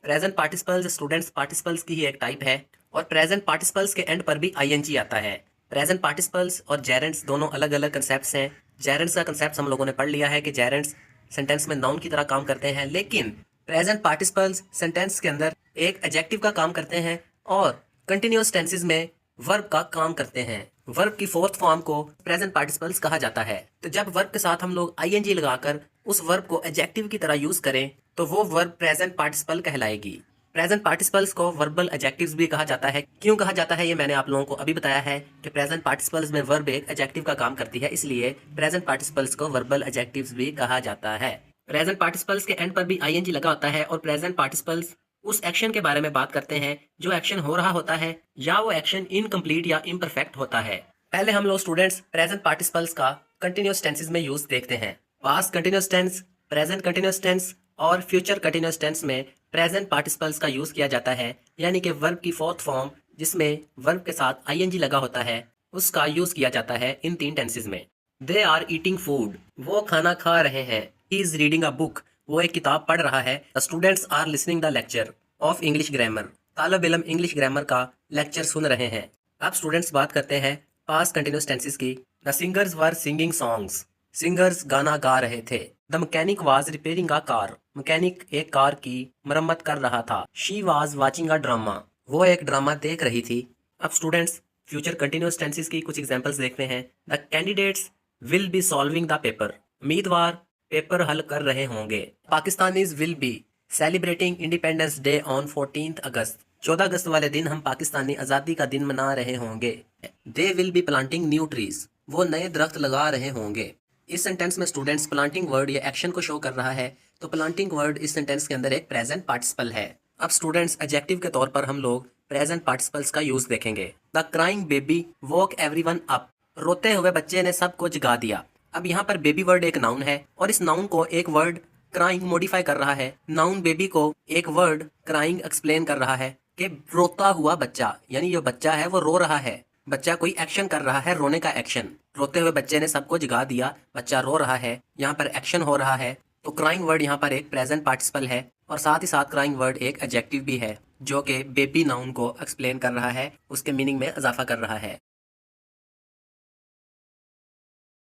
Present participles students participles की ही एक type है और प्रेजेंट पार्टिसिपल्स के एंड पर भी आईएनजी आता है। प्रेजेंट पार्टिसिपल्स और जेरेंड्स दोनों अलग अलग कंसेप्ट्स हैं। जेरेंड्स का कंसेप्ट हम लोगों ने पढ़ लिया है कि जेरेंड्स सेंटेंस में नाउन की तरह काम करते हैं, लेकिन प्रेजेंट पार्टिसिपल्स सेंटेंस के अंदर एक एडजेक्टिव का काम करते हैं और कंटिन्यूअस टेंसेस में वर्ब का काम करते हैं। वर्ब की फोर्थ फॉर्म को प्रेजेंट पार्टिसिपल्स कहा जाता है। तो जब वर्ब के साथ हम लोग आईएनजी लगाकर उस वर्ब को एडजेक्टिव की तरह यूज करें तो वो वर्ब प्रेजेंट पार्टिसिपल कहलाएगी। प्रेजेंट पार्टिसिपल्स को वर्बल एडजेक्टिव्स भी कहा जाता है। क्यों कहा जाता है ये मैंने आप लोगों को अभी बताया है कि प्रेजेंट पार्टिसिपल्स में वर्ब एक एडजेक्टिव का काम करती है, इसलिए प्रेजेंट पार्टिसिपल्स को वर्बल एडजेक्टिव्स भी कहा जाता है। प्रेजेंट पार्टिसिपल्स के एंड पर भी आईएनजी लगा होता है और प्रेजेंट पार्टिसिपल्स उस एक्शन के बारे में बात करते हैं जो एक्शन हो रहा होता है या वो एक्शन इनकम्प्लीट या इम्परफेक्ट होता है। पहले हम लोग स्टूडेंट्स प्रेजेंट पार्टिसिपल्स का कंटिन्यूअस टेंसेस में यूज देखते हैं। Past continuous tense, present continuous tense और फ्यूचर कंटिन्यूअस टेंस में प्रेजेंट पार्टिसिपल्स का यूज किया जाता है, यानी कि वर्ब की फोर्थ फॉर्म जिसमें वर्ब के साथ आईएनजी लगा होता है उसका यूज किया जाता है इन तीन टेंसेस में। दे आर ईटिंग फूड, वो खाना खा रहे हैं। He is reading a book, वो एक किताब पढ़ रहा है। The students are listening the lecture of English grammar, तालब इल्म इंग्लिश ग्रामर का लेक्चर सुन रहे हैं। अब स्टूडेंट्स बात करते हैं पास्ट कंटिन्यूअस टेंसेस की। The singers were singing songs, singers गाना गा रहे थे। The mechanic was repairing a car, mechanic एक कार की मरम्मत कर रहा था। She was watching a drama, वो एक ड्रामा देख रही थी। अब स्टूडेंट्स फ्यूचर कंटिन्यूअस टेंसेस की कुछ एग्जांपल्स देखते हैं। The candidates will be solving the paper, उम्मीदवार पेपर हल कर रहे होंगे। Pakistanis will be celebrating independence day on 14 अगस्त, 14 अगस्त वाले दिन हम पाकिस्तानी आज़ादी का दिन मना रहे होंगे। They will be planting new trees, वो नए दरख्त लगा रहे होंगे। इस सेंटेंस में स्टूडेंट्स प्लांटिंग वर्ड या एक्शन को शो कर रहा है, तो प्लांटिंग वर्ड इस सेंटेंस के अंदर एक प्रेजेंट पार्टिसिपल है। अब स्टूडेंट्स एडजेक्टिव के तौर पर हम लोग प्रेजेंट पार्टिसिपल्स का यूज देखेंगे। The crying baby woke everyone up, रोते हुए बच्चे ने सबको जगा दिया। अब यहाँ पर बेबी वर्ड एक नाउन है और इस नाउन को एक वर्ड क्राइंग मॉडिफाई कर रहा है। नाउन बेबी को एक वर्ड क्राइंग एक्सप्लेन कर रहा है कि रोता हुआ बच्चा, यानी जो बच्चा है वो रो रहा है। बच्चा कोई एक्शन कर रहा है, रोने का एक्शन। रोते हुए बच्चे ने सबको जगा दिया, बच्चा रो रहा है, यहाँ पर एक्शन हो रहा है। तो क्राइंग वर्ड यहाँ पर एक प्रेजेंट पार्टिसिपल है और साथ ही साथ क्राइंग वर्ड एक एडजेक्टिव भी है जो कि बेबी नाउन को एक्सप्लेन कर रहा है, उसके मीनिंग में इजाफा कर रहा है।